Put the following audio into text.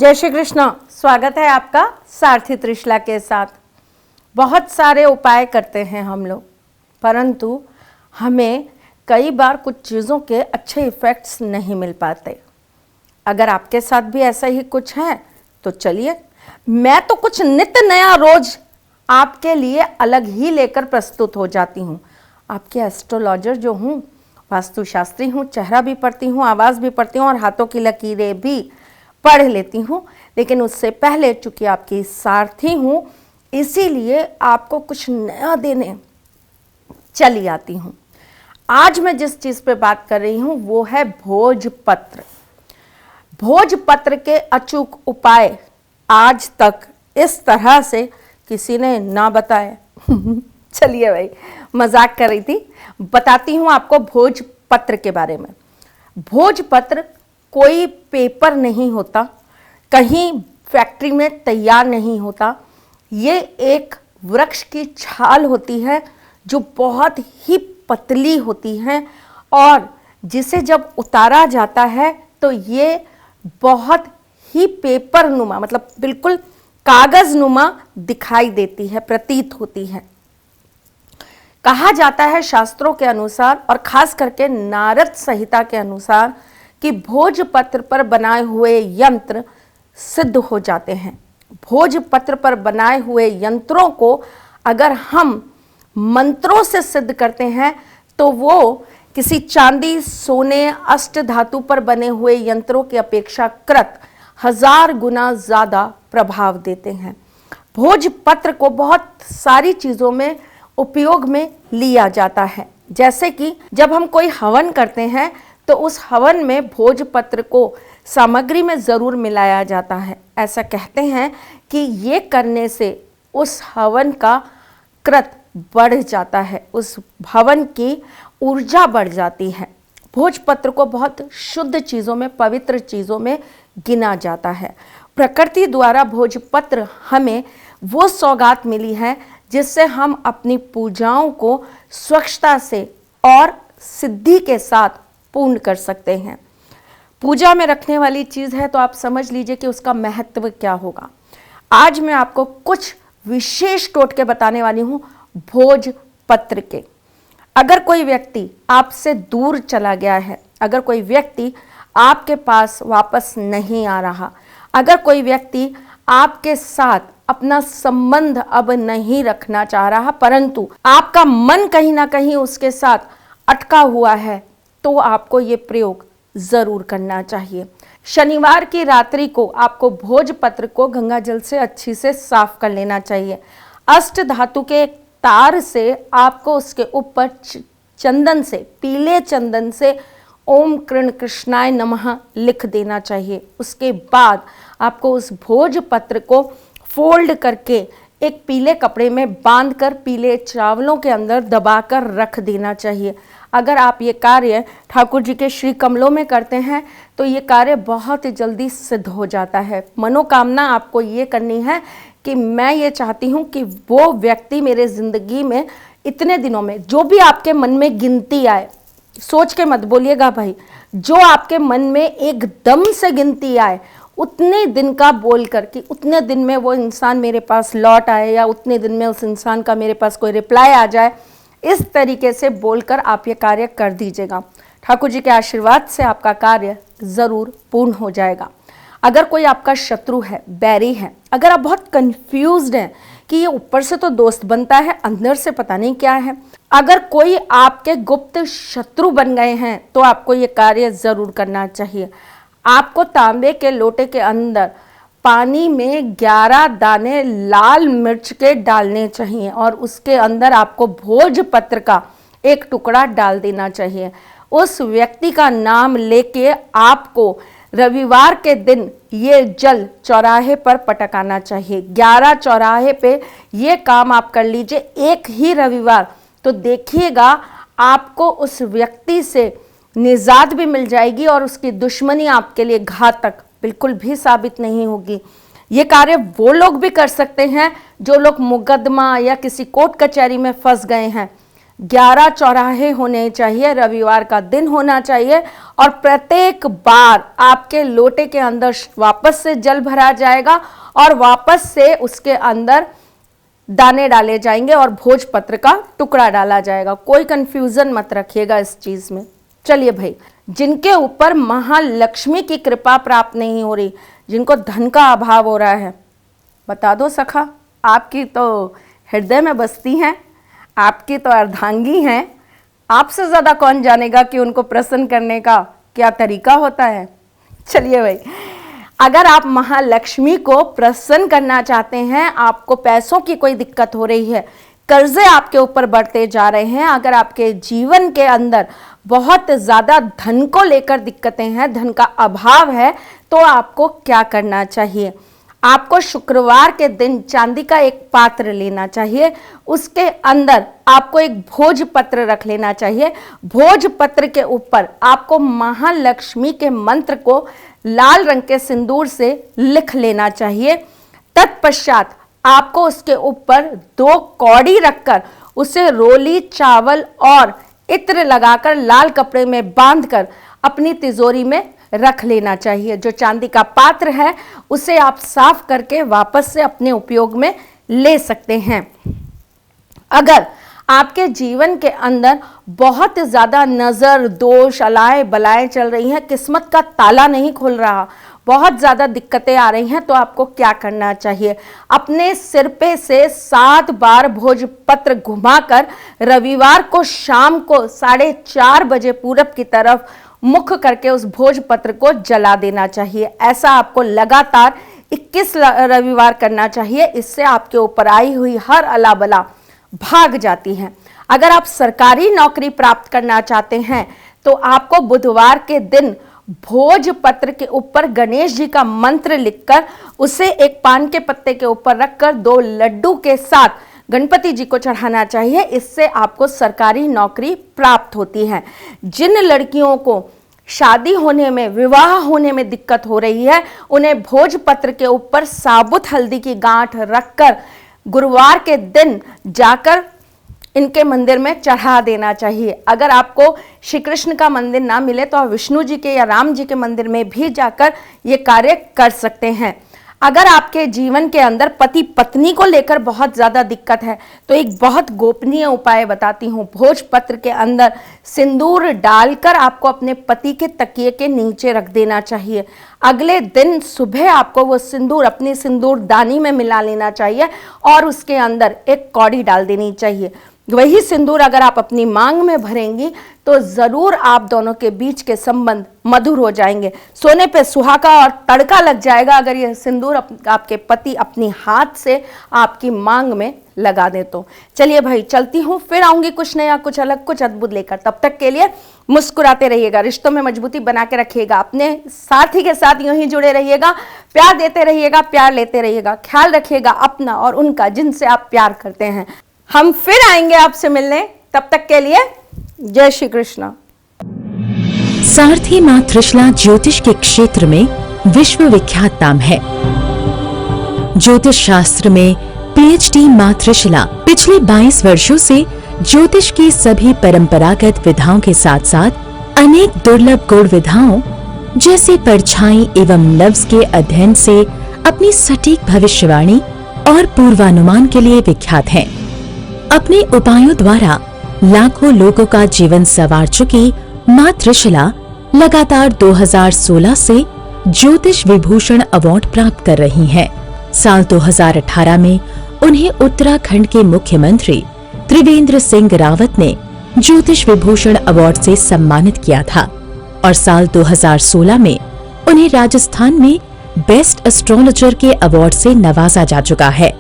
जय श्री कृष्ण। स्वागत है आपका सारथी त्रिशला के साथ। बहुत सारे उपाय करते हैं हम लोग, परंतु हमें कई बार कुछ चीज़ों के अच्छे इफ़ेक्ट्स नहीं मिल पाते। अगर आपके साथ भी ऐसा ही कुछ है तो चलिए, मैं तो कुछ नित्य नया रोज आपके लिए अलग ही लेकर प्रस्तुत हो जाती हूँ। आपके एस्ट्रोलॉजर जो हूँ, वास्तुशास्त्री हूँ, चेहरा भी पढ़ती हूँ, आवाज़ भी पढ़ती हूँ और हाथों की लकीरें भी पढ़ लेती हूँ। लेकिन उससे पहले चूंकि आपकी सारथी हूँ, इसीलिए आपको कुछ नया देने चली आती हूँ। आज मैं जिस चीज़ पे बात कर रही हूँ वो है भोजपत्र। भोजपत्र के अचूक उपाय आज तक इस तरह से किसी ने ना बताए। चलिए भाई, मजाक कर रही थी, बताती हूँ आपको भोजपत्र के बारे में। भोजपत्र कोई पेपर नहीं होता, कहीं फैक्ट्री में तैयार नहीं होता। ये एक वृक्ष की छाल होती है जो बहुत ही पतली होती है और जिसे जब उतारा जाता है तो ये बहुत ही पेपर नुमा, मतलब बिल्कुल कागज नुमा दिखाई देती है, प्रतीत होती है। कहा जाता है शास्त्रों के अनुसार और खास करके नारद संहिता के अनुसार कि भोजपत्र पर बनाए हुए यंत्र सिद्ध हो जाते हैं। भोजपत्र पर बनाए हुए यंत्रों को अगर हम मंत्रों से सिद्ध करते हैं तो वो किसी चांदी, सोने, अष्ट धातु पर बने हुए यंत्रों की अपेक्षाकृत 1000 गुना ज़्यादा प्रभाव देते हैं। भोजपत्र को बहुत सारी चीज़ों में उपयोग में लिया जाता है। जैसे कि जब हम कोई हवन करते हैं तो उस हवन में भोजपत्र को सामग्री में ज़रूर मिलाया जाता है। ऐसा कहते हैं कि ये करने से उस हवन का कृत बढ़ जाता है, उस हवन की ऊर्जा बढ़ जाती है। भोजपत्र को बहुत शुद्ध चीज़ों में, पवित्र चीज़ों में गिना जाता है। प्रकृति द्वारा भोजपत्र हमें वो सौगात मिली है जिससे हम अपनी पूजाओं को स्वच्छता से और सिद्धि के साथ पूर्ण कर सकते हैं। पूजा में रखने वाली चीज़ है तो आप समझ लीजिए कि उसका महत्व क्या होगा। आज मैं आपको कुछ विशेष टोटके बताने वाली हूँ भोजपत्र के। अगर कोई व्यक्ति आपसे दूर चला गया है, अगर कोई व्यक्ति आपके पास वापस नहीं आ रहा, अगर कोई व्यक्ति आपके साथ अपना संबंध अब नहीं रखना चाह रहा, परंतु आपका मन कहीं ना कहीं उसके साथ अटका हुआ है, तो आपको ये प्रयोग ज़रूर करना चाहिए। शनिवार की रात्रि को आपको भोजपत्र को गंगा जल से अच्छी से साफ कर लेना चाहिए। अष्ट धातु के एक तार से आपको उसके ऊपर चंदन से, पीले चंदन से ओम कृण कृष्णाय नमः लिख देना चाहिए। उसके बाद आपको उस भोजपत्र को फोल्ड करके एक पीले कपड़े में बांधकर पीले चावलों के अंदर दबाकर रख देना चाहिए। अगर आप ये कार्य ठाकुर जी के श्री कमलों में करते हैं तो ये कार्य बहुत ही जल्दी सिद्ध हो जाता है। मनोकामना आपको ये करनी है कि मैं ये चाहती हूँ कि वो व्यक्ति मेरे ज़िंदगी में इतने दिनों में, जो भी आपके मन में गिनती आए, सोच के मत बोलिएगा भाई, जो आपके मन में एकदम से गिनती आए उतने दिन का बोल कर कि उतने दिन में वो इंसान मेरे पास लौट आए या उतने दिन में उस इंसान का मेरे पास कोई रिप्लाई आ जाए, इस तरीके से बोलकर आप ये कार्य कर दीजिएगा। ठाकुर जी के आशीर्वाद से आपका कार्य ज़रूर पूर्ण हो जाएगा। अगर कोई आपका शत्रु है, बैरी है, अगर आप बहुत कंफ्यूज्ड हैं कि ये ऊपर से तो दोस्त बनता है, अंदर से पता नहीं क्या है, अगर कोई आपके गुप्त शत्रु बन गए हैं तो आपको ये कार्य ज़रूर करना चाहिए। आपको तांबे के लोटे के अंदर पानी में 11 दाने लाल मिर्च के डालने चाहिए और उसके अंदर आपको भोजपत्र का एक टुकड़ा डाल देना चाहिए। उस व्यक्ति का नाम लेके आपको रविवार के दिन ये जल चौराहे पर पटकाना चाहिए। 11 चौराहे पे ये काम आप कर लीजिए एक ही रविवार, तो देखिएगा आपको उस व्यक्ति से निजात भी मिल जाएगी और उसकी दुश्मनी आपके लिए घातक बिल्कुल भी साबित नहीं होगी। ये कार्य वो लोग भी कर सकते हैं जो लोग मुकदमा या किसी कोर्ट कचहरी में फंस गए हैं। 11 चौराहे होने चाहिए, रविवार का दिन होना चाहिए और प्रत्येक बार आपके लोटे के अंदर वापस से जल भरा जाएगा और वापस से उसके अंदर दाने डाले जाएंगे और भोजपत्र का टुकड़ा डाला जाएगा। कोई कंफ्यूजन मत रखिएगा इस चीज में। चलिए भाई, जिनके ऊपर महालक्ष्मी की कृपा प्राप्त नहीं हो रही, जिनको धन का अभाव हो रहा है, बता दो सखा, आपकी तो हृदय में बसती हैं, आपकी तो अर्धांगी हैं, आपसे ज्यादा कौन जानेगा कि उनको प्रसन्न करने का क्या तरीका होता है। चलिए भाई, अगर आप महालक्ष्मी को प्रसन्न करना चाहते हैं, आपको पैसों की कोई दिक्कत हो रही है, कर्जे आपके ऊपर बढ़ते जा रहे हैं, अगर आपके जीवन के अंदर बहुत ज़्यादा धन को लेकर दिक्कतें हैं, धन का अभाव है, तो आपको क्या करना चाहिए? आपको शुक्रवार के दिन चांदी का एक पात्र लेना चाहिए, उसके अंदर आपको एक भोजपत्र रख लेना चाहिए। भोजपत्र के ऊपर आपको महालक्ष्मी के मंत्र को लाल रंग के सिंदूर से लिख लेना चाहिए। तत्पश्चात आपको उसके ऊपर 2 कौड़ी रखकर उसे रोली, चावल और इत्र लगाकर लाल कपड़े में बांधकर अपनी तिजोरी में रख लेना चाहिए। जो चांदी का पात्र है उसे आप साफ करके वापस से अपने उपयोग में ले सकते हैं। अगर आपके जीवन के अंदर बहुत ज़्यादा नज़र, दोष, अलाए बलाएं चल रही हैं, किस्मत का ताला नहीं खुल रहा, बहुत ज़्यादा दिक्कतें आ रही हैं, तो आपको क्या करना चाहिए? अपने सिर पे से 7 बार भोजपत्र घुमाकर रविवार को शाम को 4:30 बजे पूरब की तरफ मुख करके उस भोजपत्र को जला देना चाहिए। ऐसा आपको लगातार 21 रविवार करना चाहिए। इससे आपके ऊपर आई हुई हर अला बला भाग जाती है। अगर आप सरकारी नौकरी प्राप्त करना चाहते हैं तो आपको बुधवार के दिन भोजपत्र के ऊपर गणेश जी का मंत्र लिखकर उसे एक पान के पत्ते के ऊपर रखकर 2 लड्डू के साथ गणपति जी को चढ़ाना चाहिए। इससे आपको सरकारी नौकरी प्राप्त होती है। जिन लड़कियों को शादी होने में, विवाह होने में दिक्कत हो रही है, उन्हें भोजपत्र के ऊपर साबुत हल्दी की गांठ रखकर गुरुवार के दिन जाकर इनके मंदिर में चढ़ा देना चाहिए। अगर आपको श्री कृष्ण का मंदिर ना मिले तो आप विष्णु जी के या राम जी के मंदिर में भी जाकर ये कार्य कर सकते हैं। अगर आपके जीवन के अंदर पति पत्नी को लेकर बहुत ज़्यादा दिक्कत है तो एक बहुत गोपनीय उपाय बताती हूँ। भोजपत्र के अंदर सिंदूर डालकर आपको अपने पति के तकिए के नीचे रख देना चाहिए। अगले दिन सुबह आपको वो सिंदूर अपनी सिंदूर दानी में मिला लेना चाहिए और उसके अंदर एक कौड़ी डाल देनी चाहिए। वही सिंदूर अगर आप अपनी मांग में भरेंगी तो जरूर आप दोनों के बीच के संबंध मधुर हो जाएंगे। सोने पे सुहागा और तड़का लग जाएगा अगर यह सिंदूर आपके पति अपनी हाथ से आपकी मांग में लगा दे तो। चलिए भाई, चलती हूँ, फिर आऊंगी कुछ नया, कुछ अलग, कुछ अद्भुत लेकर। तब तक के लिए मुस्कुराते रहिएगा, रिश्तों में मजबूती बना के रखिएगा, अपने साथी के साथ यूं ही जुड़े रहिएगा, प्यार देते रहिएगा, प्यार लेते रहिएगा, ख्याल रखिएगा अपना और उनका जिनसे आप प्यार करते हैं। हम फिर आएंगे आपसे मिलने, तब तक के लिए जय श्री कृष्ण। सारथी मां त्रिशला ज्योतिष के क्षेत्र में विश्व विख्यात नाम है। ज्योतिष शास्त्र में पीएचडी मां त्रिशला पिछले 22 वर्षों से ज्योतिष की सभी परंपरागत विधाओं के साथ साथ अनेक दुर्लभ गूढ़ विधाओं जैसे परछाई एवं लफ्ज के अध्ययन से अपनी सटीक भविष्यवाणी और पूर्वानुमान के लिए विख्यात हैं। अपने उपायों द्वारा लाखों लोगों का जीवन संवार चुकी मां त्रिशला लगातार 2016 से ज्योतिष विभूषण अवार्ड प्राप्त कर रही हैं। साल 2018 में उन्हें उत्तराखंड के मुख्यमंत्री त्रिवेंद्र सिंह रावत ने ज्योतिष विभूषण अवार्ड से सम्मानित किया था और साल 2016 में उन्हें राजस्थान में बेस्ट एस्ट्रोलॉजर के अवार्ड से नवाजा जा चुका है।